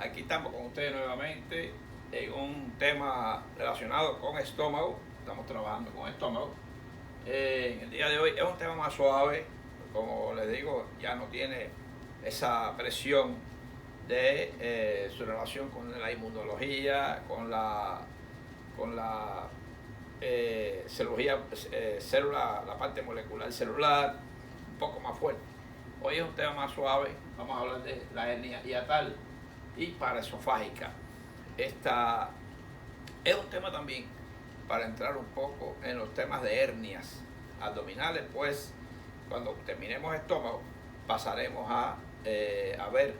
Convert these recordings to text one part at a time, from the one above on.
Aquí estamos con ustedes nuevamente en un tema relacionado con estómago. Estamos trabajando con estómago. En el día de hoy es un tema más suave, como les digo, ya no tiene esa presión de su relación con la inmunología, con la célula, la parte molecular celular, un poco más fuerte. Hoy es un tema más suave, vamos a hablar de la hernia hiatal y paraesofágica. Esta es un tema también para entrar un poco en los temas de hernias abdominales, pues cuando terminemos estómago pasaremos a ver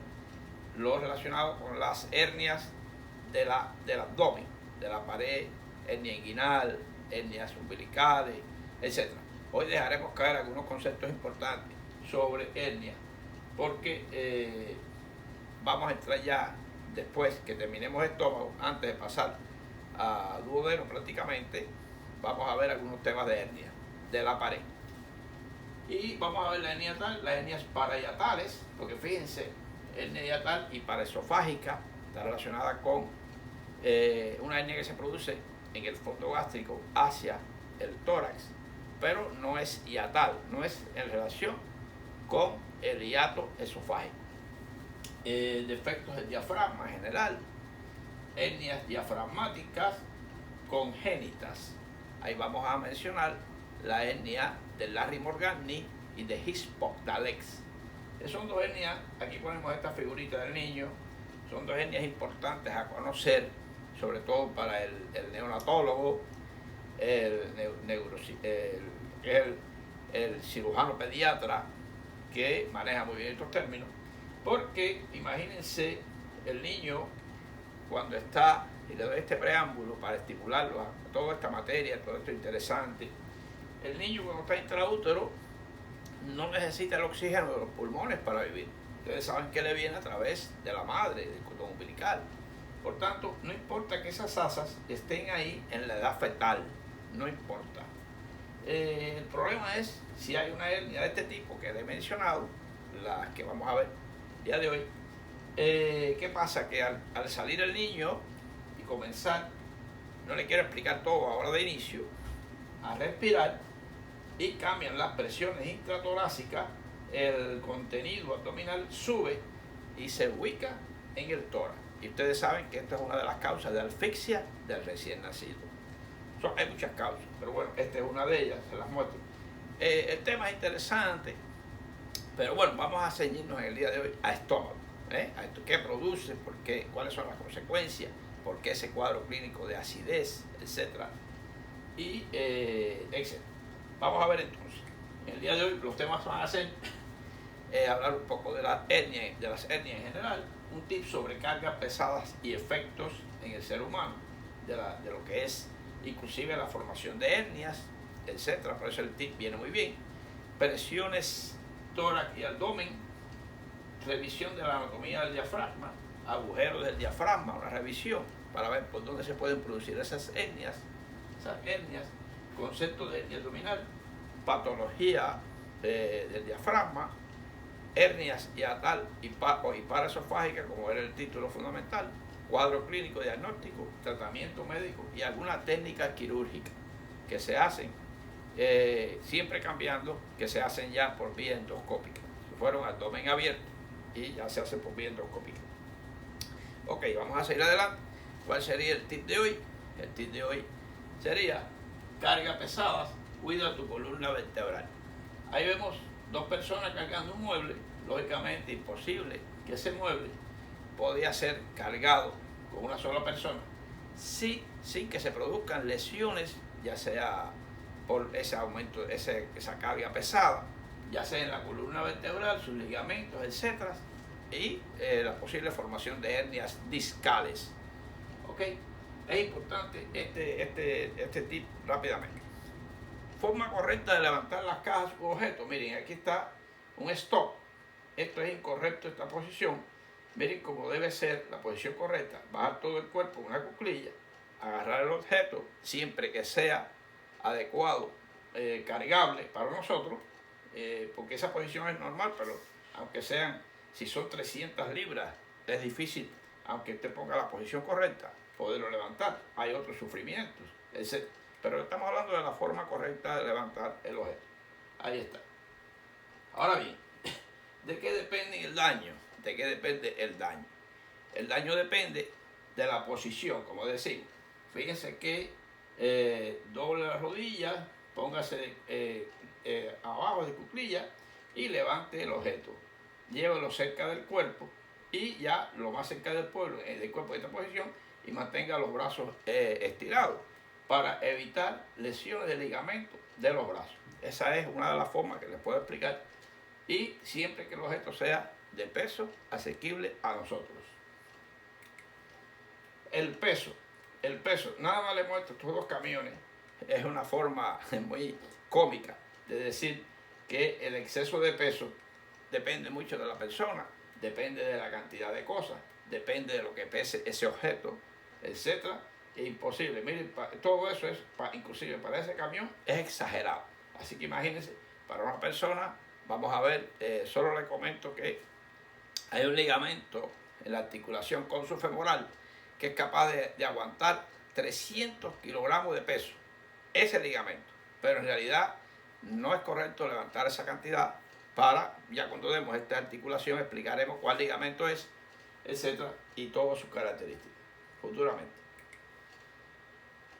lo relacionado con las hernias del abdomen, de la pared, hernia inguinal, hernias umbilicales, etc. Hoy dejaremos caer algunos conceptos importantes sobre hernia, porque vamos a entrar ya después que terminemos estómago, antes de pasar a duodeno prácticamente, vamos a ver algunos temas de hernia, de la pared. Y vamos a ver la hernia hiatal, las hernias parahiatales, porque fíjense, hernia hiatal y paraesofágica está relacionada con una hernia que se produce en el fondo gástrico hacia el tórax, pero no es hiatal, no es en relación con el hiato esofágico. Defectos del diafragma en general, hernias diafragmáticas congénitas. Ahí vamos a mencionar la hernia de Larry-Morgani y de His-Pogdalex. Son dos hernias, aquí ponemos esta figurita del niño, son dos hernias importantes a conocer, sobre todo para el neonatólogo, el cirujano pediatra, que maneja muy bien estos términos, porque imagínense el niño cuando está, y le doy este preámbulo para estimularlo a toda esta materia, todo esto interesante. El niño cuando está intraútero no necesita el oxígeno de los pulmones para vivir. Ustedes saben que le viene a través de la madre, del cordón umbilical. Por tanto, no importa que esas asas estén ahí en la edad fetal, no importa. El problema es si hay una hernia de este tipo que le he mencionado, las que vamos a ver el día de hoy. ¿Qué pasa? Que al salir el niño y comenzar, no le quiero explicar todo ahora de inicio, a respirar, y cambian las presiones intratorácicas, el contenido abdominal sube y se ubica en el tórax. Y ustedes saben que esta es una de las causas de asfixia del recién nacido. Hay muchas causas, pero bueno, esta es una de ellas, se las muestro. El tema es interesante, pero bueno, vamos a ceñirnos en el día de hoy a estómago. A esto, qué produce, por qué, cuáles son las consecuencias, por qué ese cuadro clínico de acidez, etcétera, y etcétera. Vamos a ver entonces. En el día de hoy los temas van a ser hablar un poco de las hernias en general, un tip sobre cargas pesadas y efectos en el ser humano, de lo que es inclusive la formación de hernias, etcétera. Por eso el tip viene muy bien. Presiones tórax y abdomen, revisión de la anatomía del diafragma, agujeros del diafragma, una revisión para ver por dónde se pueden producir esas hernias, concepto de hernia abdominal, patología del diafragma, hernias hiatal y paraesofágica, como era el título fundamental, cuadro clínico diagnóstico, tratamiento médico y alguna técnica quirúrgica que se hacen, siempre cambiando, que se hacen ya por vía endoscópica. Fueron abdomen abierto y ya se hace por vía endoscópica. Ok, vamos a seguir adelante. ¿Cuál sería el tip de hoy? El tip de hoy sería cargas pesadas, cuida tu columna vertebral. Ahí vemos dos personas cargando un mueble. Lógicamente imposible que ese mueble podía ser cargado con una sola persona sin que se produzcan lesiones, ya sea por ese aumento, esa carga pesada, ya sea en la columna vertebral, sus ligamentos, etcétera, y la posible formación de hernias discales. ¿Ok? Es importante este tip rápidamente. Forma correcta de levantar las cajas u objetos. Miren, aquí está un stop. Esto es incorrecto, esta posición. Miren cómo debe ser la posición correcta. Bajar todo el cuerpo en una cuclilla, agarrar el objeto, siempre que sea adecuado, cargable para nosotros, porque esa posición es normal, pero aunque sean, si son 300 libras, es difícil aunque usted ponga la posición correcta, poderlo levantar. Hay otros sufrimientos, etc. Pero estamos hablando de la forma correcta de levantar el objeto. Ahí está. Ahora bien, ¿de qué depende el daño? ¿De qué depende el daño? El daño depende de la posición, como decimos. Fíjense que doble la rodilla, póngase abajo de cuclillas y levante el objeto. Llévelo cerca del cuerpo y ya lo más cerca del cuerpo en esta posición, y mantenga los brazos estirados para evitar lesiones de ligamento de los brazos. Esa es una de las formas que les puedo explicar, y siempre que el objeto sea de peso asequible a nosotros. El peso, nada más le muestro estos dos camiones. Es una forma muy cómica de decir que el exceso de peso depende mucho de la persona, depende de la cantidad de cosas, depende de lo que pese ese objeto, etc. Es imposible. Miren, todo eso es, inclusive para ese camión, es exagerado. Así que imagínense, para una persona, vamos a ver, solo le comento que hay un ligamento en la articulación consofemoral que es capaz de aguantar 300 kilogramos de peso, ese ligamento. Pero en realidad no es correcto levantar esa cantidad. Ya cuando demos esta articulación explicaremos cuál ligamento es, etcétera, y todas sus características futuramente.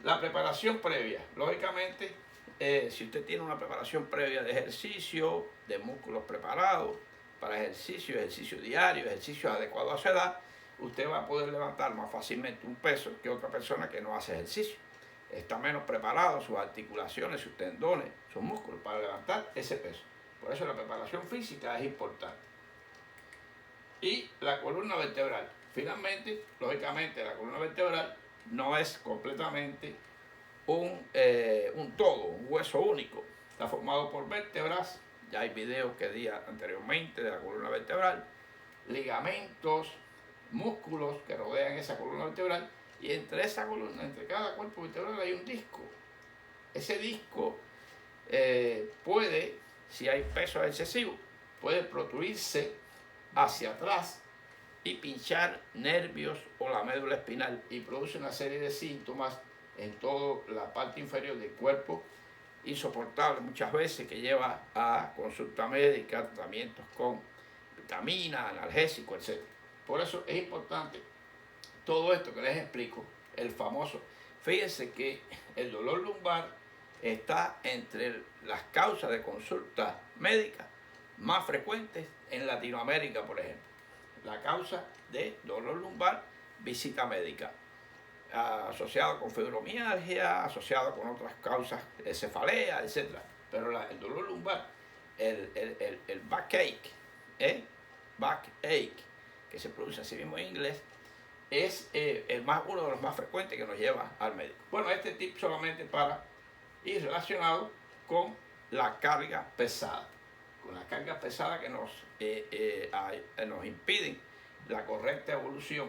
La preparación previa, lógicamente, si usted tiene una preparación previa de ejercicio, de músculos preparados para ejercicio diario, ejercicio adecuado a su edad, usted va a poder levantar más fácilmente un peso que otra persona que no hace ejercicio. Está menos preparado, sus articulaciones, sus tendones, sus músculos para levantar ese peso. Por eso la preparación física es importante. Y la columna vertebral. Finalmente, lógicamente, la columna vertebral no es completamente un todo, un hueso único. Está formado por vértebras. Ya hay videos que di anteriormente de la columna vertebral, ligamentos, músculos que rodean esa columna vertebral, y entre esa columna, entre cada cuerpo vertebral hay un disco. Ese disco puede, si hay peso excesivo, puede protruirse hacia atrás y pinchar nervios o la médula espinal, y produce una serie de síntomas en toda la parte inferior del cuerpo, insoportable muchas veces, que lleva a consulta médica, tratamientos con vitaminas, analgésicos, etc. Por eso es importante todo esto que les explico, el famoso. Fíjense que el dolor lumbar está entre las causas de consulta médica más frecuentes en Latinoamérica, por ejemplo. La causa de dolor lumbar, visita médica, asociado con fibromialgia, asociado con otras causas, cefalea, etc. Pero el dolor lumbar, el backache, backache, que se produce así mismo en inglés, es uno de los más frecuentes que nos lleva al médico. Bueno, este tip solamente para ir relacionado con la carga pesada, que nos impiden la correcta evolución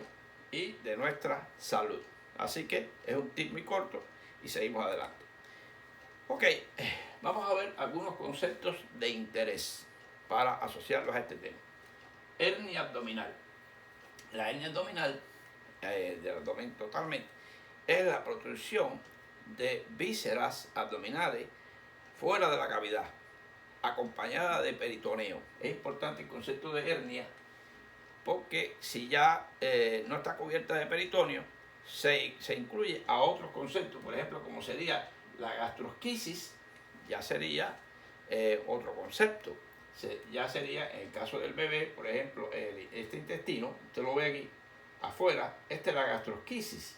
y de nuestra salud. Así que es un tip muy corto y seguimos adelante. Ok, vamos a ver algunos conceptos de interés para asociarlos a este tema. Hernia abdominal. La hernia abdominal, del abdomen totalmente, es la protrusión de vísceras abdominales fuera de la cavidad, acompañada de peritoneo. Es importante el concepto de hernia, porque si ya no está cubierta de peritoneo, se incluye a otros conceptos, por ejemplo, como sería la gastrosquisis, ya sería otro concepto. Ya sería, en el caso del bebé, por ejemplo, este intestino, usted lo ve aquí afuera, esta es la gastrosquisis,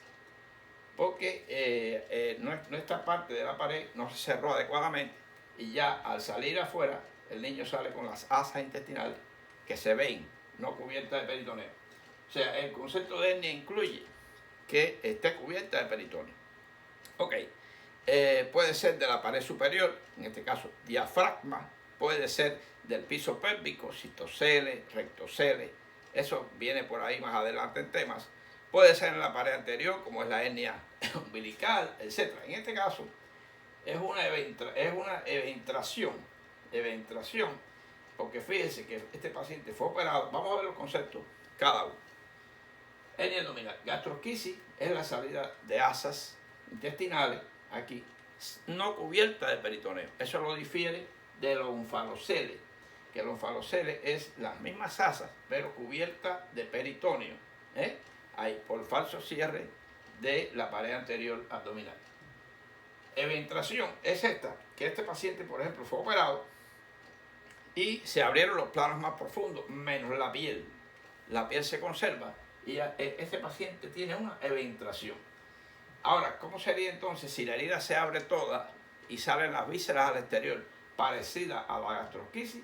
porque nuestra parte de la pared no se cerró adecuadamente, y ya al salir afuera, el niño sale con las asas intestinales que se ven, no cubiertas de peritoneo. O sea, el concepto de hernia incluye que esté cubierta de peritoneo. Ok, puede ser de la pared superior, en este caso diafragma, puede ser del piso pélvico, cistocele, rectocele, eso viene por ahí más adelante en temas. Puede ser en la pared anterior, como es la hernia umbilical, etc. En este caso es una eventración, porque fíjense que este paciente fue operado. Vamos a ver los conceptos cada uno. Hernia abdominal. Gastrosquisis es la salida de asas intestinales aquí, no cubierta de peritoneo. Eso lo difiere de los onfaloceles, que los onfaloceles es las mismas asas, pero cubierta de peritoneo, ahí, por falso cierre de la pared anterior abdominal. Eventración es esta, que este paciente, por ejemplo, fue operado y se abrieron los planos más profundos, menos la piel. La piel se conserva y este paciente tiene una eventración. Ahora, ¿cómo sería entonces si la herida se abre toda y salen las vísceras al exterior, parecida a la gastrosquisis?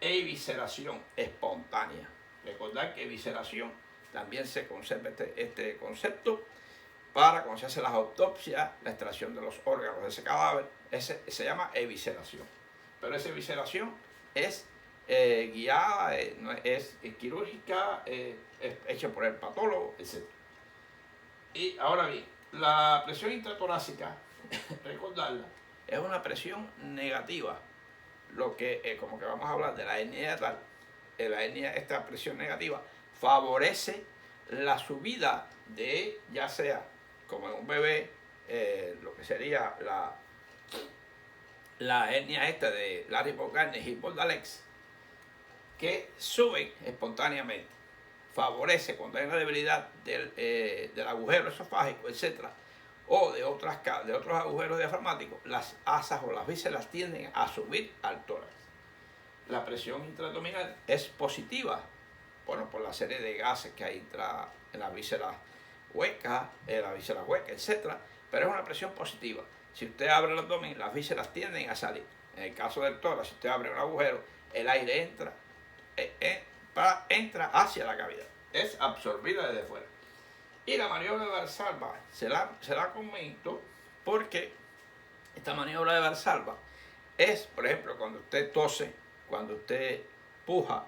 Evisceración espontánea. Recordad que evisceración también se conserva este concepto para cuando se hace las autopsias, la extracción de los órganos de ese cadáver, se llama evisceración. Pero esa evisceración es guiada, no es quirúrgica, es hecha por el patólogo, etc. Y ahora bien, la presión intratorácica, recordarla, es una presión negativa. Lo que, como que vamos a hablar de la hernia tal, esta presión negativa favorece la subida de, ya sea como en un bebé, lo que sería la hernia esta de Larry Bogarnes y Bordalex, que suben espontáneamente. Favorece cuando hay una debilidad del agujero esofágico, etc., o de otros agujeros diafragmáticos, las asas o las vísceras tienden a subir al tórax. La presión intraabdominal es positiva, bueno, por la serie de gases que hay en las vísceras huecas, etc., pero es una presión positiva. Si usted abre el abdomen, las vísceras tienden a salir. En el caso del tórax, si usted abre un agujero, el aire entra hacia la cavidad, es absorbida desde fuera. Y la maniobra de Valsalva se la comento porque esta maniobra de Valsalva es, por ejemplo, cuando usted tose, cuando usted puja,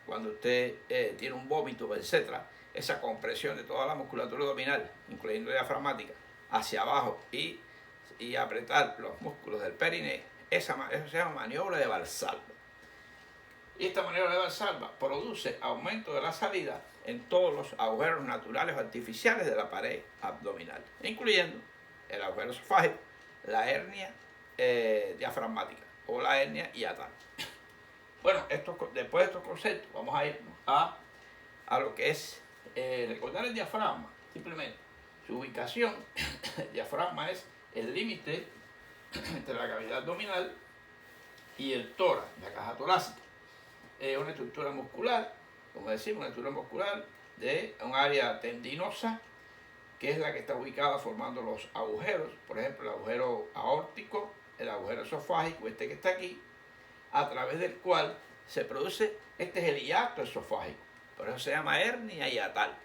cuando usted tiene un vómito, etc., esa compresión de toda la musculatura abdominal, incluyendo diafragmática, hacia abajo y apretar los músculos del perineo, eso se llama maniobra de Valsalva. Y esta maniobra de Valsalva produce aumento de la salida en todos los agujeros naturales o artificiales de la pared abdominal, incluyendo el agujero esofágico, la hernia diafragmática o la hernia hiatal. Bueno, después de estos conceptos vamos a ir a lo que es recordar el diafragma. Simplemente su ubicación, el diafragma es el límite entre la cavidad abdominal y el tórax, la caja torácica. Una estructura muscular, como decimos, una estructura muscular de un área tendinosa, que es la que está ubicada formando los agujeros, por ejemplo, el agujero aórtico, el agujero esofágico, este que está aquí, a través del cual se produce, este es el hiato esofágico, por eso se llama hernia hiatal.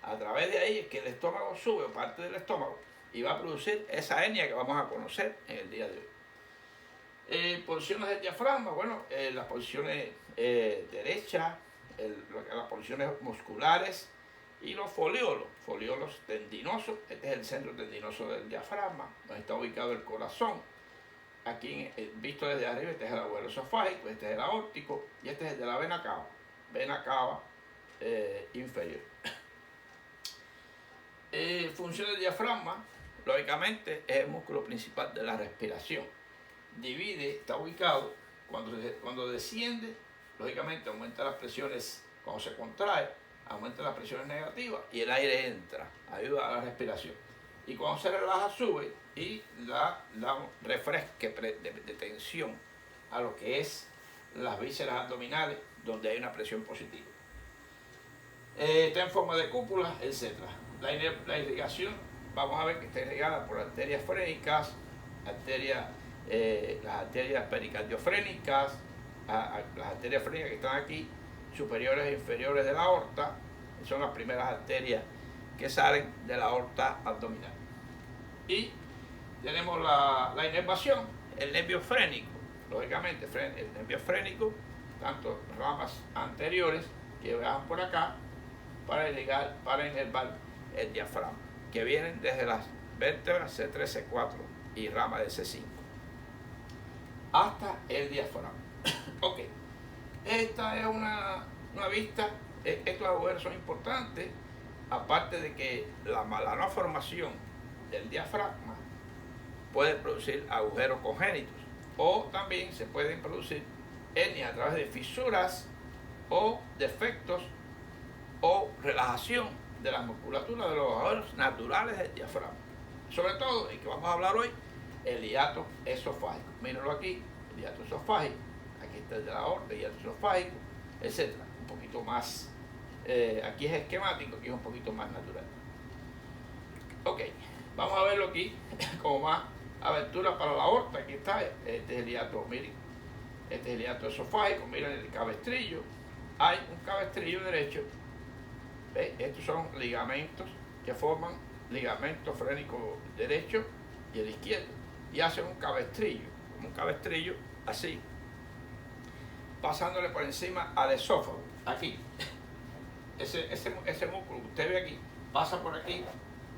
A través de ahí es que el estómago sube, o parte del estómago, y va a producir esa hernia que vamos a conocer en el día de hoy. Posiciones del diafragma, bueno, las posiciones derechas, las posiciones musculares y los foliolos tendinosos. Este es el centro tendinoso del diafragma, donde está ubicado el corazón. Aquí, visto desde arriba, este es el agujero esofágico, este es el aórtico y este es el de la vena cava inferior. Función del diafragma, lógicamente, es el músculo principal de la respiración. Está ubicado, cuando desciende, lógicamente aumenta las presiones, cuando se contrae, aumenta las presiones negativas y el aire entra, ayuda a la respiración. Y cuando se relaja, sube y da refresque de tensión a lo que es las vísceras abdominales, donde hay una presión positiva. Está en forma de cúpula, etc. La irrigación, vamos a ver que está irrigada por arterias frénicas, las arterias pericardiofrénicas, las arterias frénicas que están aquí, superiores e inferiores de la aorta, son las primeras arterias que salen de la aorta abdominal. Y tenemos la inervación, el nervio frénico, lógicamente el nervio frénico, tanto ramas anteriores que bajan por acá para inervar el diafragma, que vienen desde las vértebras C3, C4 y rama de C5 hasta el diafragma. Ok, esta es una vista. Estos agujeros son importantes aparte de que la no formación del diafragma puede producir agujeros congénitos, o también se pueden producir hernias a través de fisuras o defectos o relajación de la musculatura de los agujeros naturales del diafragma. Sobre todo, y que vamos a hablar hoy, el hiato esofágico. Mírenlo aquí, el hiato esofágico. Aquí está el de la aorta, el hiato esofágico, etc. Un poquito más, aquí es esquemático, aquí es un poquito más natural. Ok, vamos a verlo aquí como más abertura para la aorta. Aquí está, este es el hiato, miren, este es el hiato esofágico, miren el cabestrillo. Hay un cabestrillo derecho. ¿Ve? Estos son ligamentos que forman ligamento frénico derecho y el izquierdo, y hacen un cabestrillo, como un cabestrillo así, pasándole por encima al esófago. Aquí, ese músculo que usted ve aquí, pasa por aquí.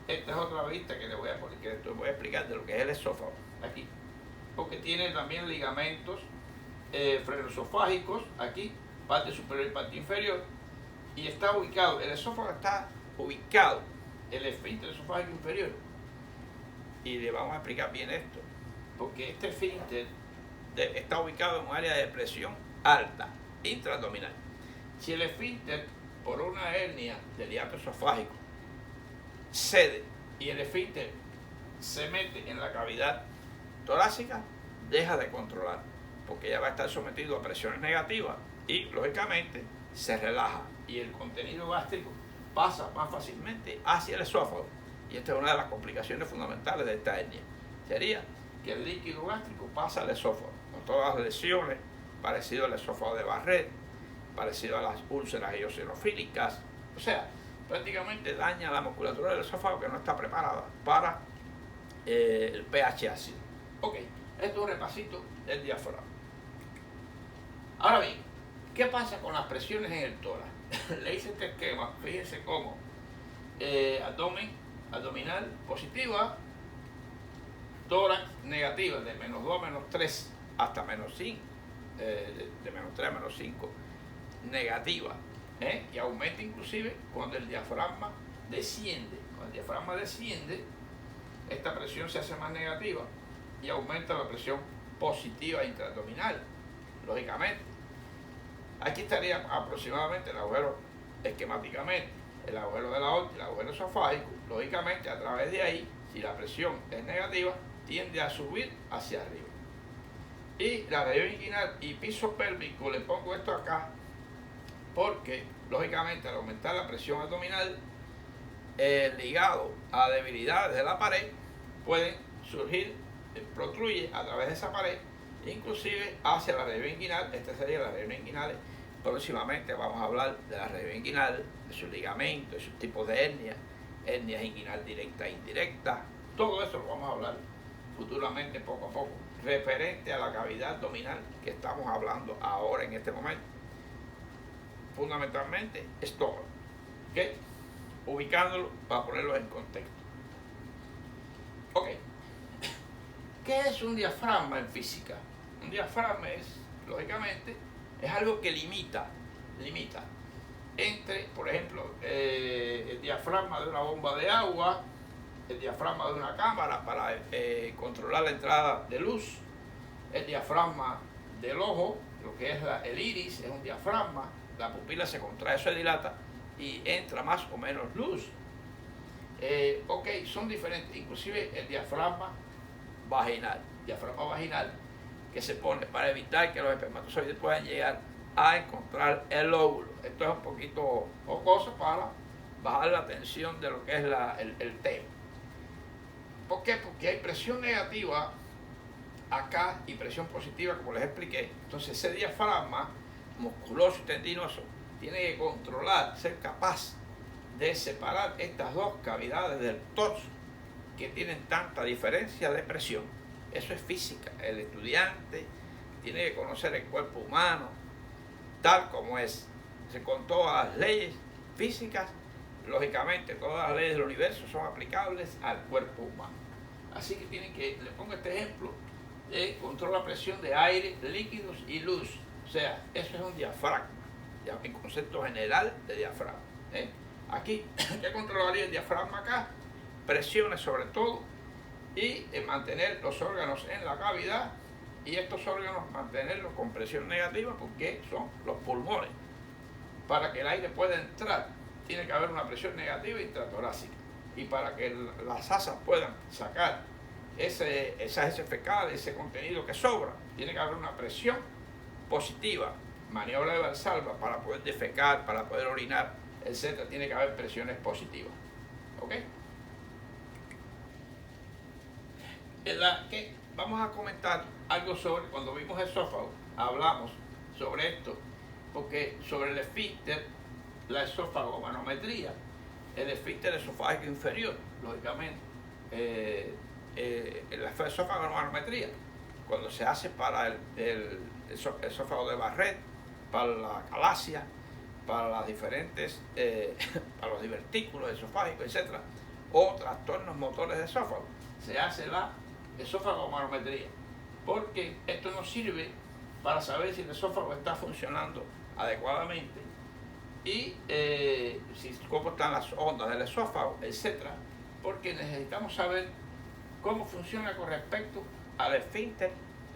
Esta es otra vista que le voy a poner, que les voy a explicar de lo que es el esófago, aquí, porque tiene también ligamentos frenoesofágicos, aquí, parte superior y parte inferior, y está ubicado, el esófago está ubicado, el esfínter esofágico inferior, y le vamos a explicar bien esto, porque este esfínter está ubicado en un área de presión alta, intraabdominal. Si el esfínter, por una hernia del hiato esofágico, cede y el esfínter se mete en la cavidad torácica, deja de controlar, porque ya va a estar sometido a presiones negativas y, lógicamente, se relaja y el contenido gástrico pasa más fácilmente hacia el esófago. Y esta es una de las complicaciones fundamentales de esta hernia. Sería que el líquido gástrico pasa al esófago, con todas las lesiones, parecido al esófago de Barrett, parecido a las úlceras eosinofílicas. O sea, prácticamente daña la musculatura del esófago, que no está preparada para el pH ácido. Ok, esto es un repasito del diafragma. Ahora bien, ¿qué pasa con las presiones en el tórax? Le hice este esquema, fíjense cómo abdominal positiva, tórax negativa, de menos 2 a menos 3 hasta menos 5, de menos 3 a menos 5 negativa, y aumenta inclusive cuando el diafragma desciende. Cuando el diafragma desciende, esta presión se hace más negativa y aumenta la presión positiva intraabdominal, lógicamente. Aquí estaría aproximadamente el agujero, esquemáticamente, el agujero de la aorta y el agujero esofágico. Lógicamente, a través de ahí, si la presión es negativa, tiende a subir hacia arriba. Y la región inguinal y piso pélvico, le pongo esto acá, porque, lógicamente, al aumentar la presión abdominal, ligado a debilidades de la pared, pueden surgir, protruye a través de esa pared, inclusive hacia la región inguinal. Esta sería la región inguinal. Próximamente vamos a hablar de la región inguinal, de sus ligamentos, de sus tipos de hernias, hernias inguinal directa e indirecta. Todo eso lo vamos a hablar futuramente, poco a poco, referente a la cavidad abdominal que estamos hablando ahora en este momento. Fundamentalmente, estómago, ¿ok? Ubicándolo para ponerlo en contexto. Ok. ¿Qué es un diafragma en física? Un diafragma es, lógicamente, es algo que limita entre, por ejemplo, el diafragma de una bomba de agua, el diafragma de una cámara para controlar la entrada de luz, el diafragma del ojo, lo que es el iris, es un diafragma, la pupila se contrae, se dilata y entra más o menos luz. Ok, son diferentes, inclusive el diafragma vaginal que se pone para evitar que los espermatozoides puedan llegar a encontrar el óvulo. Esto es un poquito jocoso para bajar la tensión de lo que es el tema. ¿Por qué? Porque hay presión negativa acá y presión positiva, como les expliqué. Entonces ese diafragma musculoso y tendinoso tiene que controlar, ser capaz de separar estas dos cavidades del torso que tienen tanta diferencia de presión. Eso es física. El estudiante tiene que conocer el cuerpo humano tal como es, con todas las leyes físicas. Lógicamente, todas las leyes del universo son aplicables al cuerpo humano. Así que tienen que, le pongo este ejemplo, de control la presión de aire, líquidos y luz. O sea, eso es un diafragma, en concepto general de diafragma. Aquí aquí, ¿qué controlaría el diafragma acá? Presiones sobre todo y mantener los órganos en la cavidad, y estos órganos mantenerlos con presión negativa porque son los pulmones. Para que el aire pueda entrar tiene que haber una presión negativa intratorácica, y para que las asas puedan sacar esas heces fecales, ese contenido que sobra, tiene que haber una presión positiva. Maniobra de Valsalva, para poder defecar, para poder orinar, etc., tiene que haber presiones positivas. ¿Ok? Vamos a comentar algo sobre, cuando vimos esófago, hablamos sobre esto, porque sobre el esfínter, la esofagomanometría, el esfínter esofágico inferior, lógicamente, la esofagomanometría, cuando se hace para el esófago de Barrett, para la calasia, para las diferentes, para los divertículos esofágicos, etc., o trastornos motores de esófago, se hace la esofagomanometría, porque esto nos sirve para saber si el esófago está funcionando adecuadamente y cómo están las ondas del esófago, etc., porque necesitamos saber cómo funciona con respecto al esfínter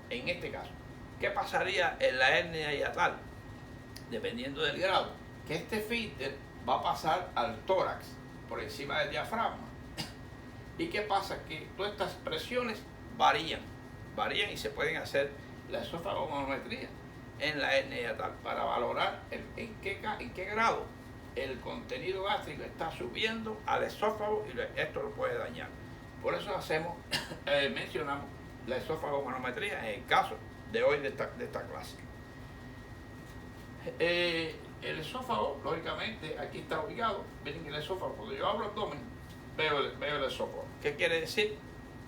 en este caso. ¿Qué pasaría en la hernia hiatal? Dependiendo del grado, que este esfínter va a pasar al tórax por encima del diafragma. ¿Y qué pasa? Que todas estas presiones varían y se pueden hacer la esofagomanometría en la hernia hiatal para valorar en qué grado el contenido gástrico está subiendo al esófago, y esto lo puede dañar. Por eso mencionamos la esofagomanometría en el caso de hoy de esta clase. El esófago, lógicamente, aquí está ubicado. Miren el esófago, cuando yo abro abdomen, veo el esófago. ¿Qué quiere decir?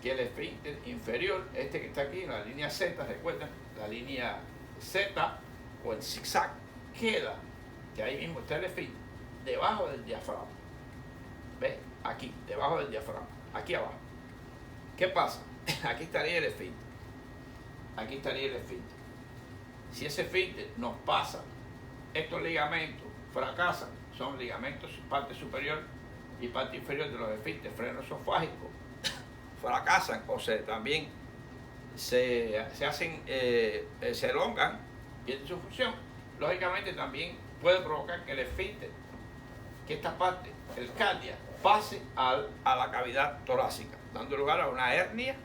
Que el esfínter inferior, este que está aquí en la línea Z, recuerden, la línea Z o el zigzag, queda, que ahí mismo está el esfínter, debajo del diafragma. ¿Ves? Aquí, debajo del diafragma, aquí abajo. ¿Qué pasa? Aquí estaría el esfínter. Aquí estaría el esfínter. Si ese esfínter nos pasa, estos ligamentos fracasan, son ligamentos parte superior y parte inferior de los esfínteres freno esofágico, fracasan o también se hacen, se elongan, pierde su función, lógicamente también puede provocar que el esfínter, que esta parte, el cardia, pase a la cavidad torácica, dando lugar a una hernia,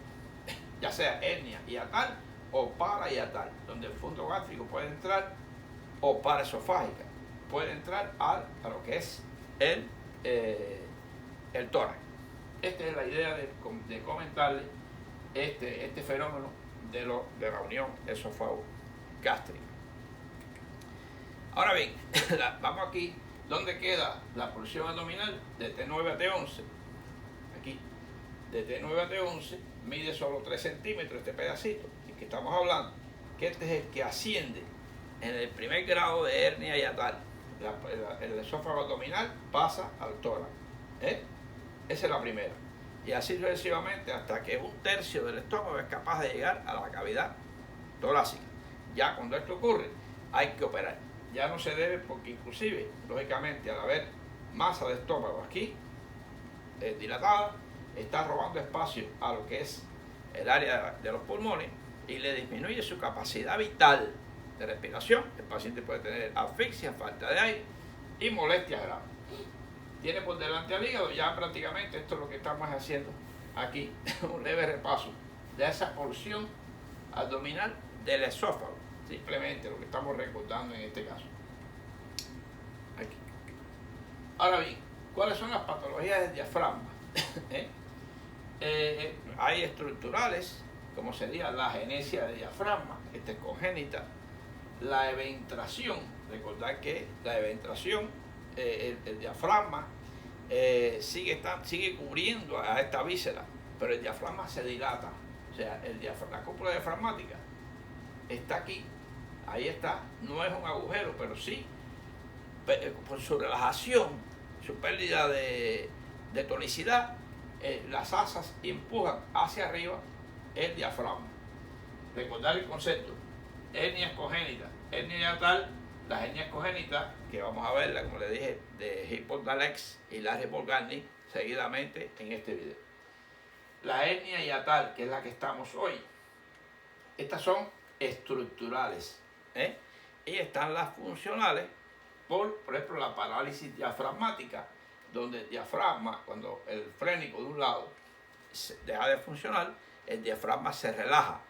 ya sea hernia hiatal o parahiatal, donde el fondo gástrico puede entrar, o paraesofágica, puede entrar a lo que es el tórax. Esta es la idea de comentarle este fenómeno de la unión esófago-gástrica. Ahora bien, vamos aquí, ¿dónde queda la porción abdominal? De T9 a T11. Aquí, de T9 a T11, mide solo 3 centímetros este pedacito, y que estamos hablando, que este es el que asciende en el primer grado de hernia hiatal. El esófago abdominal pasa al tórax. Esa es la primera. Y así sucesivamente hasta que 1/3 del estómago es capaz de llegar a la cavidad torácica. Ya cuando esto ocurre, hay que operar. Ya no se debe, porque inclusive, lógicamente, al haber masa de estómago aquí dilatada, está robando espacio a lo que es el área de los pulmones y le disminuye su capacidad vital de respiración. El paciente puede tener asfixia, falta de aire y molestias graves. Tiene por delante al hígado. Ya prácticamente esto es lo que estamos haciendo aquí, un leve repaso de esa porción abdominal del esófago, simplemente lo que estamos recordando en este caso. Aquí. Ahora bien, ¿cuáles son las patologías del diafragma? Hay estructurales, como sería la agenesia de diafragma, esta es congénita. La eventración, recordar que la eventración, el diafragma sigue cubriendo a esta víscera, pero el diafragma se dilata. O sea, la cúpula diafragmática está aquí, ahí está, no es un agujero, pero sí, por su relajación, su pérdida de tonicidad, las asas empujan hacia arriba el diafragma. Recordar el concepto: hernia congénita, hernia hiatal, las hernias congénitas, que vamos a verla, como le dije, de Hippocales y Larry Morgagni, seguidamente en este video. La hernia hiatal, que es la que estamos hoy, estas son estructurales, ¿eh? Y están las funcionales, por ejemplo, la parálisis diafragmática, donde el diafragma, cuando el frénico de un lado deja de funcionar, el diafragma se relaja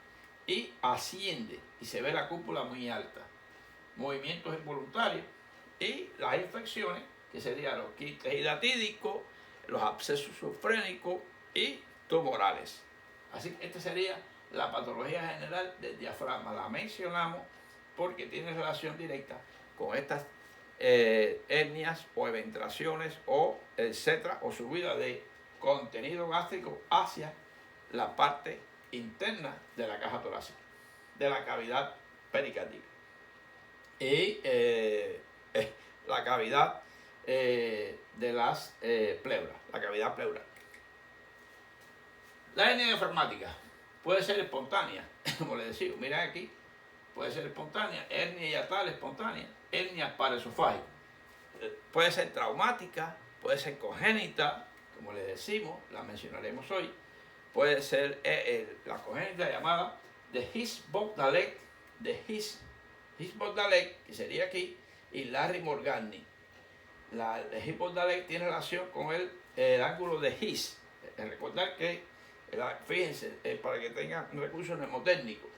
y asciende y se ve la cúpula muy alta. Movimientos involuntarios y las infecciones, que serían los quistes hidatídicos, los abscesos subfrénicos y tumorales. Así que esta sería la patología general del diafragma. La mencionamos porque tiene relación directa con estas hernias o eventraciones o etcétera, o subida de contenido gástrico hacia la parte interna de la caja torácica, de la cavidad pericárdica y la cavidad de las pleuras, la cavidad pleural. La hernia diafragmática puede ser espontánea, como les decía, mira aquí, puede ser espontánea, hernia hiatal espontánea, hernia paraesofágica. Puede ser traumática, puede ser congénita, como les decimos, la mencionaremos hoy. Puede ser la congénita llamada de His-Bogdalek, que sería aquí, y Larry Morgagni. La de His-Bogdalek tiene relación con el ángulo de His. Recordar que, fíjense, para que tengan recursos mnemotécnicos,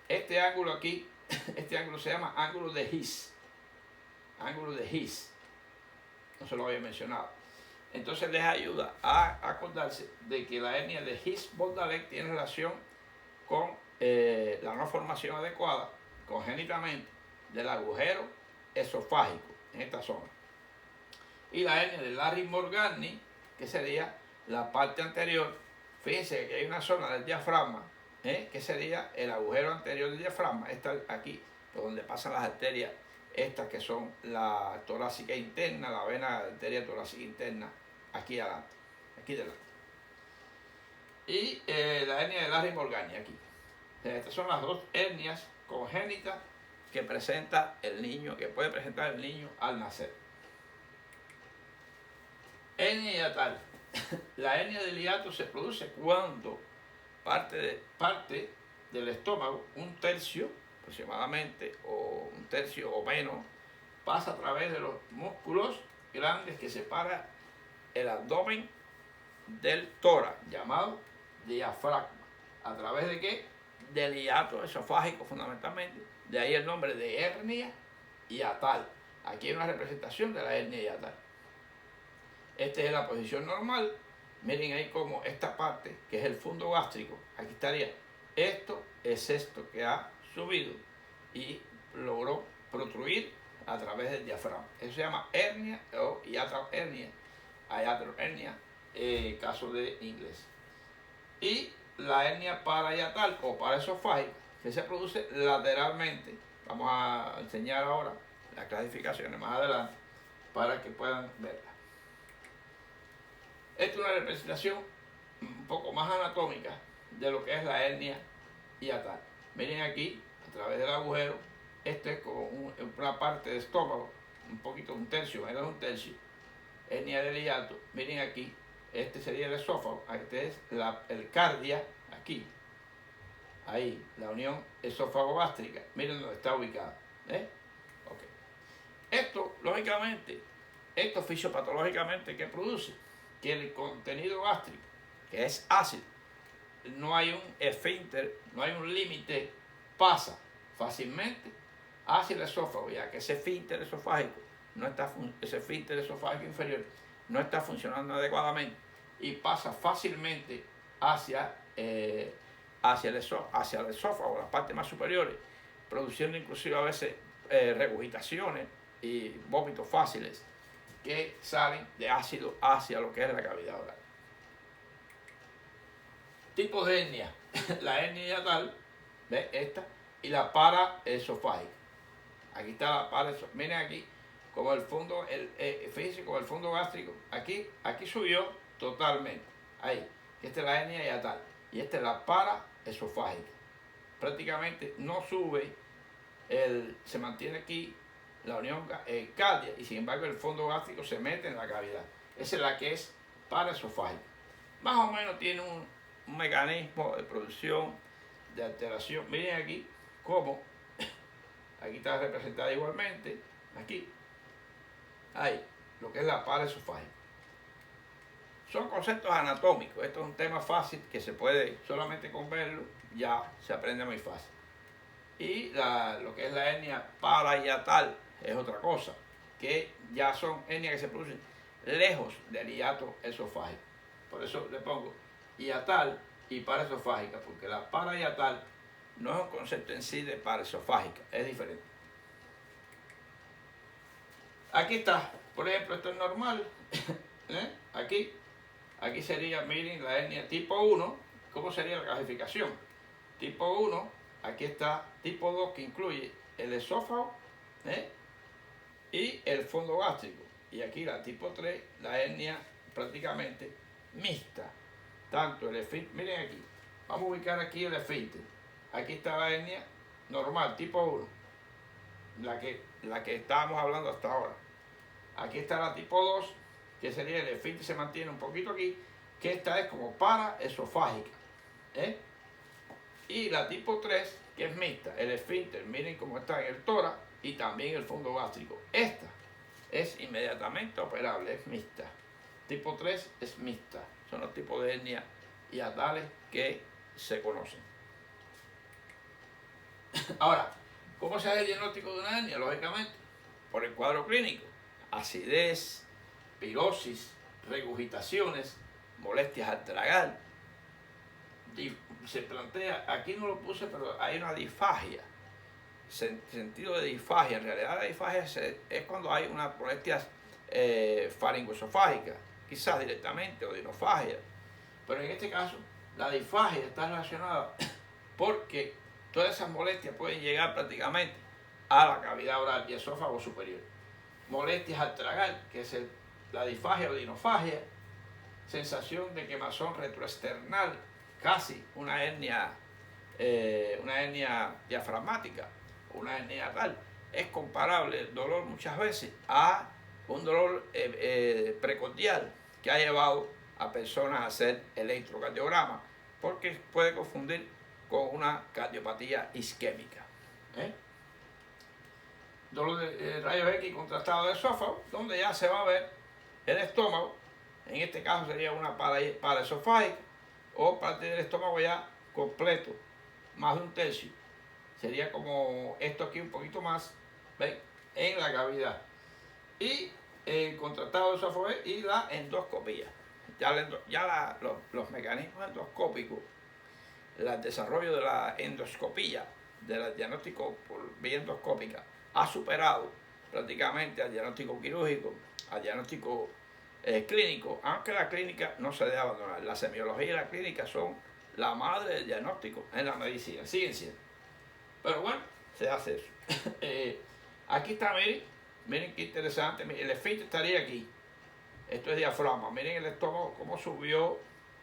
este ángulo aquí, este ángulo se llama ángulo de His. Ángulo de His. No se lo había mencionado. Entonces les ayuda a acordarse de que la hernia de His-Bogdalek tiene relación con la no formación adecuada congénitamente del agujero esofágico en esta zona. Y la hernia de Larry Morgagni, que sería la parte anterior. Fíjense que hay una zona del diafragma, que sería el agujero anterior del diafragma. Esta aquí, por donde pasan las arterias, estas que son la torácica interna, la vena arteria torácica interna, aquí adelante, aquí delante. Y la hernia de Larry Morgagni aquí. Estas son las dos hernias congénitas que presenta el niño, que puede presentar el niño al nacer. Hernia hiatal. La hernia del hiato se produce cuando parte del estómago, un tercio aproximadamente, o un tercio o menos, pasa a través de los músculos grandes que separan el abdomen del tórax, llamado diafragma. ¿A través de qué? Del hiato esofágico fundamentalmente. De ahí el nombre de hernia hiatal. Aquí hay una representación de la hernia hiatal. Esta es la posición normal. Miren ahí como esta parte, que es el fondo gástrico, aquí estaría. Esto es esto que ha subido y logró protruir a través del diafragma. Eso se llama hernia o hiatrohernia, caso de inglés. Y la hernia parahiatal o paraesofágica, que se produce lateralmente. Vamos a enseñar ahora las clasificaciones más adelante para que puedan verla. Esta es una representación un poco más anatómica de lo que es la hernia hiatal. Miren aquí, a través del agujero, este es como una parte de estómago, un poquito, un tercio, menos de un tercio. Hernia del hiato, miren aquí, este sería el esófago, este es el cardia, aquí. Ahí, la unión esófago-gástrica, miren dónde está ubicada. Okay. Esto, lógicamente, esto fisiopatológicamente, ¿qué produce? Que el contenido gástrico, que es ácido, no hay un esfínter, no hay un límite, pasa fácilmente hacia el esófago, ya que ese esfínter esofágico ese esfínter esofágico inferior no está funcionando adecuadamente y pasa fácilmente hacia el esófago, las partes más superiores, produciendo inclusive a veces regurgitaciones y vómitos fáciles que salen de ácido hacia lo que es la cavidad oral. Tipos de hernia. La hernia hiatal, ¿ves? Esta, y la paraesofágica. Aquí está la paraesofágica. Miren aquí, como el fondo, fíjense, como el fondo gástrico, aquí subió totalmente. Ahí, esta es la hernia hiatal. Y esta es la paraesofágica. Prácticamente no sube, se mantiene aquí la unión cardia, y sin embargo el fondo gástrico se mete en la cavidad. Esa es la que es paraesofágica. Más o menos tiene un mecanismo de producción, de alteración. Miren aquí cómo, aquí está representada igualmente, aquí hay lo que es la paraesofágica. Son conceptos anatómicos, esto es un tema fácil que se puede, solamente con verlo, ya se aprende muy fácil. Y lo que es la hernia parahiatal es otra cosa, que ya son hernias que se producen lejos del hiato esofágico. Por eso le pongo hiatal y paraesofágica, porque la parahiatal no es un concepto en sí de paraesofágica, es diferente. Aquí está, por ejemplo, esto es normal. Aquí sería, miren, la hernia tipo 1, ¿cómo sería la clasificación? Tipo 1, aquí está tipo 2, que incluye el esófago y el fondo gástrico. Y aquí la tipo 3, la hernia prácticamente mixta. Tanto el esfínter, miren aquí, vamos a ubicar aquí el esfínter. Aquí está la hernia normal, tipo 1, la que estábamos hablando hasta ahora. Aquí está la tipo 2, que sería el esfínter se mantiene un poquito aquí, que esta es como paraesofágica. Y la tipo 3, que es mixta, el esfínter, miren cómo está en el tórax y también el fondo gástrico. Esta es inmediatamente operable, es mixta. Tipo 3 es mixta, son los tipos de hernia hiatales que se conocen. Ahora, ¿cómo se hace el diagnóstico de una hernia? Lógicamente, por el cuadro clínico: acidez, pirosis, regurgitaciones, molestias al tragar. Se plantea, aquí no lo puse, pero hay una disfagia, sentido de disfagia. En realidad la disfagia es cuando hay unas molestias faringoesofágicas, quizás directamente, o dinofagia. Pero en este caso, la disfagia está relacionada porque todas esas molestias pueden llegar prácticamente a la cavidad oral y esófago superior. Molestias al tragar, que es la disfagia o dinofagia, sensación de quemazón retroesternal, casi una hernia diafragmática, una hernia tal. Es comparable el dolor muchas veces a un dolor precordial que ha llevado a personas a hacer electrocardiograma, porque puede confundir con una cardiopatía isquémica. Dolor de rayos X contrastado de esófago, donde ya se va a ver el estómago. En este caso sería una paraesofágica, o parte del estómago ya completo, más de un tercio. Sería como esto aquí un poquito más, ¿ven?, en la cavidad. Y el contrastado de esófago y la endoscopía. Los mecanismos endoscópicos, el desarrollo de la endoscopía, del diagnóstico por vía endoscópica, ha superado prácticamente al diagnóstico quirúrgico, al diagnóstico clínico, aunque la clínica no se debe abandonar. La semiología y la clínica son la madre del diagnóstico en la medicina, siguen siendo. Pero bueno, se hace eso. Aquí está, miren qué interesante, el esfínter estaría aquí. Esto es diafragma. Miren el estómago cómo subió,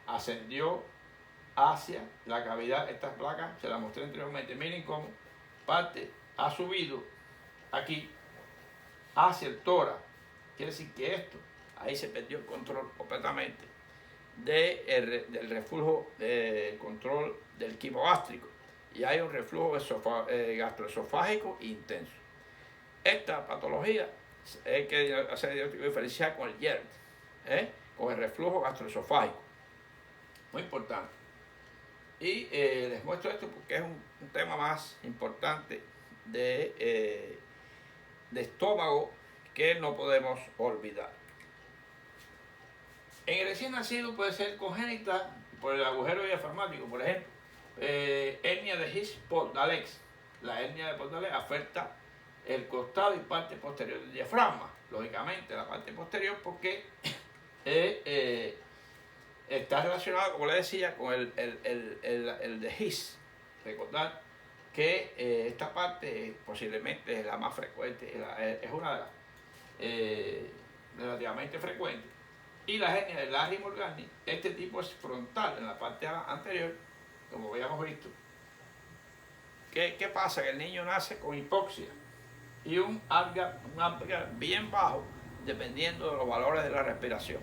ascendió hacia la cavidad. Estas placas se las mostré anteriormente. Miren cómo parte ha subido aquí hacia el tórax. Quiere decir que esto, ahí se perdió el control completamente del reflujo de control del quimogástrico, y hay un reflujo gastroesofágico intenso. Esta patología hay que hacer el diagnóstico diferencial con el GERD, con el reflujo gastroesofágico, muy importante. Y les muestro esto porque es un tema más importante de estómago que no podemos olvidar. En el recién nacido puede ser congénita por el agujero diafragmático, por ejemplo, hernia de His-Podalec. La hernia de Podalec afecta el costado y parte posterior del diafragma, lógicamente la parte posterior, porque está relacionado, como le decía, con el de His. Recordar que esta parte posiblemente es la más frecuente, es una de las relativamente frecuentes. Y la hernia de Larry-Morgani, este tipo es frontal en la parte anterior, como habíamos visto. ¿Qué pasa? Que el niño nace con hipoxia. y un Apgar bien bajo, dependiendo de los valores de la respiración.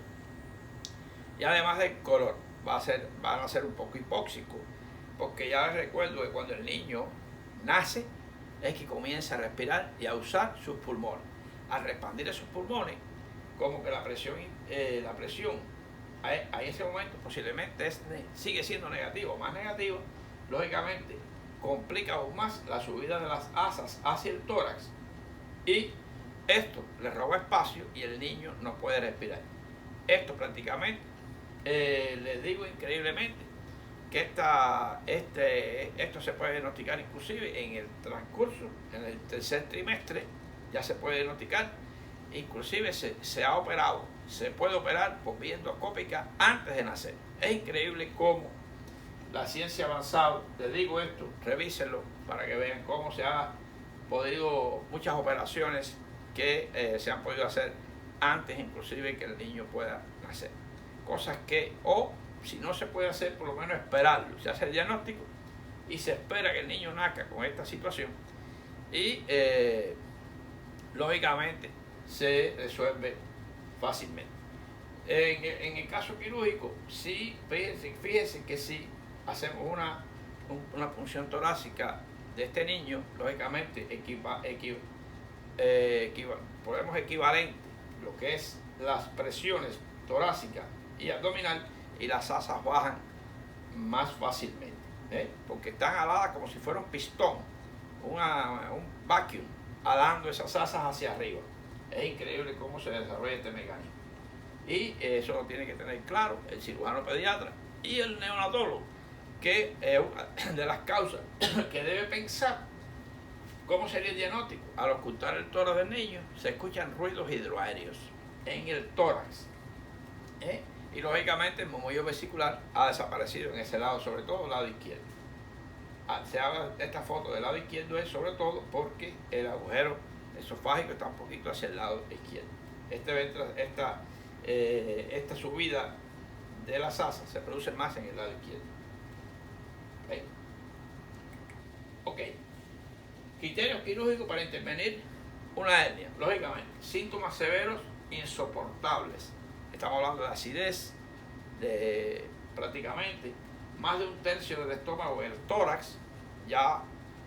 Y además del color, van a ser un poco hipóxicos, porque ya les recuerdo que cuando el niño nace es que comienza a respirar y a usar sus pulmones. Al expandir esos pulmones, como que la presión a ese momento posiblemente sigue siendo negativo, más negativo, lógicamente complica aún más la subida de las asas hacia el tórax y esto le roba espacio y el niño no puede respirar. Esto prácticamente, les digo increíblemente, que esto se puede diagnosticar inclusive en el transcurso, en el tercer trimestre, ya se puede diagnosticar, inclusive se ha operado, se puede operar por vía endoscópica antes de nacer. Es increíble cómo la ciencia ha avanzado. Les digo esto, revísenlo para que vean cómo se ha podido, muchas operaciones que se han podido hacer antes inclusive que el niño pueda nacer. Cosas que, o si no se puede hacer, por lo menos esperarlo. Se hace el diagnóstico y se espera que el niño nazca con esta situación y lógicamente se resuelve fácilmente. En el caso quirúrgico, sí, fíjense que si hacemos una punción torácica de este niño, lógicamente podemos equivalente lo que es las presiones torácicas y abdominal, y las asas bajan más fácilmente, porque están aladas como si fuera un pistón, un vacuum, alando esas asas hacia arriba. Es increíble cómo se desarrolla este mecanismo. Y eso lo tiene que tener claro el cirujano pediatra y el neonatólogo, que es una de las causas que debe pensar cómo sería el diagnóstico. Al ocultar el tórax del niño, se escuchan ruidos hidroaéreos en el tórax. Y lógicamente el murmullo vesicular ha desaparecido en ese lado, sobre todo el lado izquierdo. Se habla de esta foto del lado izquierdo es sobre todo porque el agujero esofágico está un poquito hacia el lado izquierdo. Esta subida de las asas se produce más en el lado izquierdo. Ok. Criterios quirúrgicos para intervenir una hernia. Lógicamente, síntomas severos insoportables. Estamos hablando de acidez, de prácticamente más de un tercio del estómago en el tórax, ya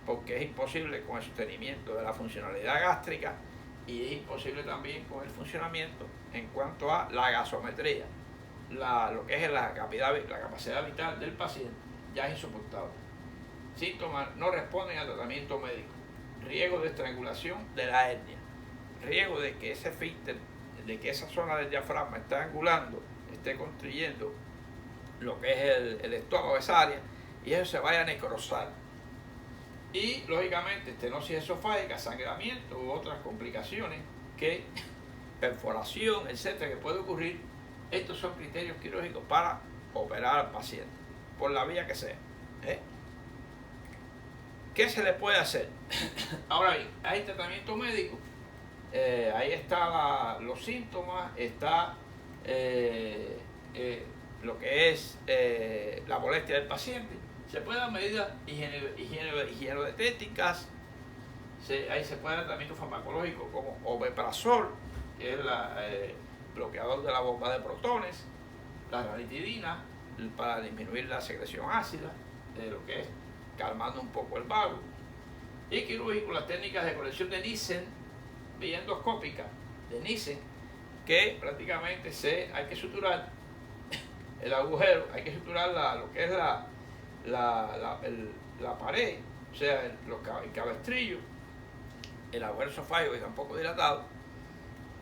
porque es imposible con el sostenimiento de la funcionalidad gástrica y es imposible también con el funcionamiento en cuanto a la gasometría, lo que es la capacidad vital del paciente, ya es insoportable. Síntomas no responden al tratamiento médico, riesgo de estrangulación de la hernia, riesgo de que ese esfínter, de que esa zona del diafragma esté angulando, esté construyendo lo que es el estómago, esa área, y eso se vaya a necrosar. Y lógicamente estenosis esofágica, sangramiento u otras complicaciones, perforación, etcétera, que puede ocurrir. Estos son criterios quirúrgicos para operar al paciente, por la vía que sea. ¿Qué se le puede hacer? Ahora bien, hay tratamiento médico. Ahí están los síntomas, está lo que es la molestia del paciente. Se pueden dar medidas higienodietéticas, ahí se puede dar tratamiento farmacológico como omeprazol, que es el bloqueador de la bomba de protones, la ranitidina para disminuir la secreción ácida, lo que es calmando un poco el vago, y quirúrgico las técnicas de corrección de Nissen vía endoscópica de Nissen, que prácticamente hay que suturar el agujero, hay que suturar lo que es la pared, o sea, el cabestrillo, el agujero esofágico que está un poco dilatado,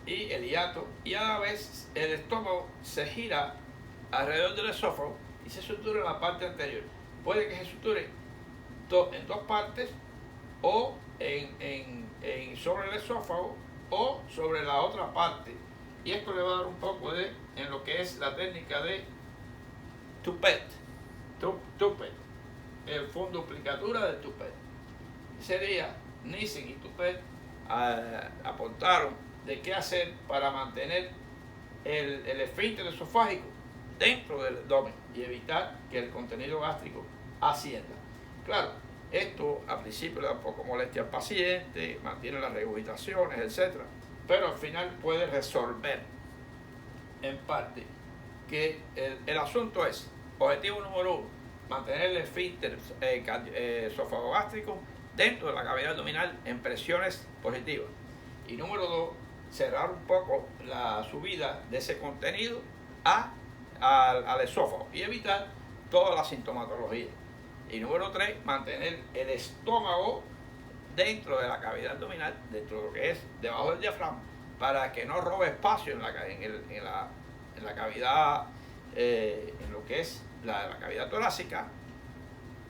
y el hiato, y a la vez el estómago se gira alrededor del esófago y se sutura en la parte anterior. Puede que se suture en dos partes, o sobre el esófago o sobre la otra parte, y esto le va a dar un poco en lo que es la técnica de Toupet, el funduplicatura del Toupet. Sería Nissen y Toupet apuntaron de qué hacer para mantener el esfínter esofágico dentro del abdomen y evitar que el contenido gástrico ascienda. Claro, Esto al principio le da un poco molestia al paciente, mantiene las regurgitaciones, etc. Pero al final puede resolver en parte que el asunto es, objetivo número 1, mantener el esfínter esofagogástrico dentro de la cavidad abdominal en presiones positivas. Y número 2, cerrar un poco la subida de ese contenido al esófago y evitar toda la sintomatología. Y número 3, mantener el estómago dentro de la cavidad abdominal, dentro de lo que es debajo del diafragma, para que no robe espacio en la cavidad, en lo que es la cavidad torácica,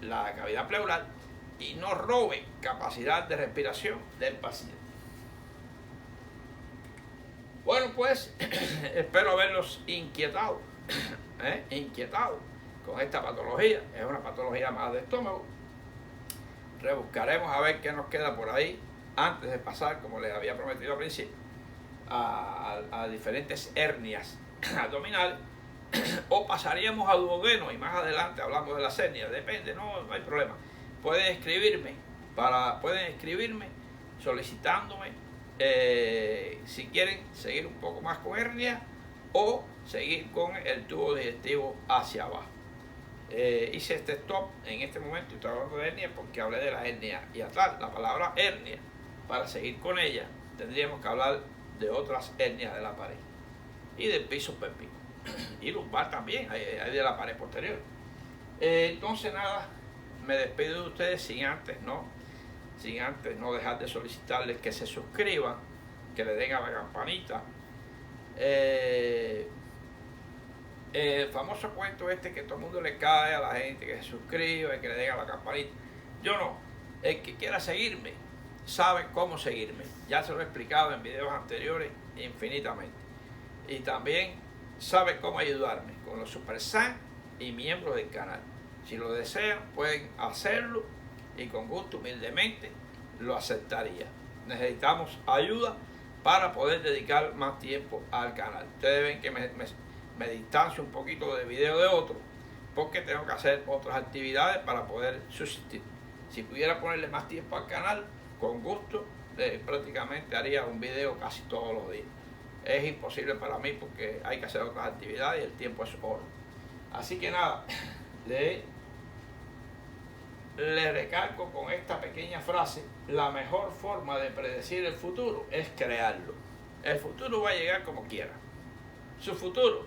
la cavidad pleural, y no robe capacidad de respiración del paciente. Bueno, pues espero haberlos inquietado, con esta patología. Es una patología más de estómago. Rebuscaremos a ver qué nos queda por ahí antes de pasar, como les había prometido al principio, a diferentes hernias abdominales, o pasaríamos a duodeno y más adelante hablamos de las hernias. Depende, no hay problema. Pueden escribirme solicitándome si quieren seguir un poco más con hernia o seguir con el tubo digestivo hacia abajo. Hice este stop en este momento y estoy hablando de hernia porque hablé de la hernia y atrás la palabra hernia. Para seguir con ella tendríamos que hablar de otras hernias de la pared y del piso pélvico y lumbar también, hay de la pared posterior. Entonces nada, me despido de ustedes sin antes no dejar de solicitarles que se suscriban, que le den a la campanita. El famoso cuento que todo el mundo le cae a la gente que se suscribe, que le den a la campanita. Yo no. El que quiera seguirme sabe cómo seguirme. Ya se lo he explicado en videos anteriores infinitamente. Y también sabe cómo ayudarme con los Super San y miembros del canal. Si lo desean pueden hacerlo y con gusto, humildemente, lo aceptaría. Necesitamos ayuda para poder dedicar más tiempo al canal. Ustedes ven que me distancio un poquito de video de otro porque tengo que hacer otras actividades para poder subsistir. Si pudiera ponerle más tiempo al canal, con gusto, prácticamente haría un video casi todos los días. Es imposible para mí porque hay que hacer otras actividades y el tiempo es oro. Así que nada, le recalco con esta pequeña frase: la mejor forma de predecir el futuro es crearlo. El futuro va a llegar como quiera. Su futuro,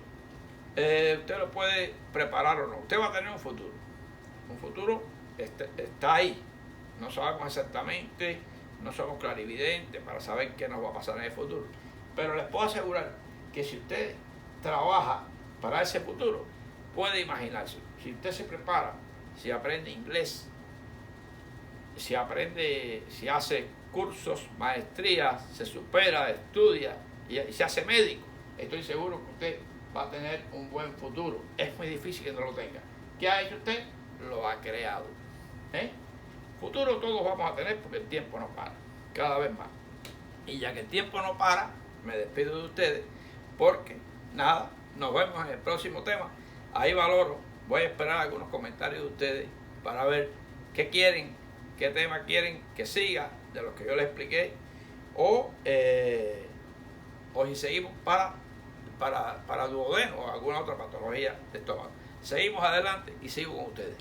usted lo puede preparar o no. Usted va a tener un futuro. Un futuro está ahí. No sabemos exactamente, no somos clarividentes para saber qué nos va a pasar en el futuro. Pero les puedo asegurar que si usted trabaja para ese futuro, puede imaginarse. Si usted se prepara, si aprende inglés, si hace cursos, maestrías, se supera, estudia y se hace médico, estoy seguro que usted va a tener un buen futuro. Es muy difícil que no lo tenga. ¿Qué ha hecho usted? Lo ha creado. Futuro todos vamos a tener porque el tiempo no para, cada vez más. Y ya que el tiempo no para, me despido de ustedes porque nada, nos vemos en el próximo tema. Ahí valoro, voy a esperar algunos comentarios de ustedes para ver qué quieren, qué tema quieren que siga de los que yo les expliqué, o si seguimos para duodeno o alguna otra patología de estómago. Seguimos adelante y sigo con ustedes.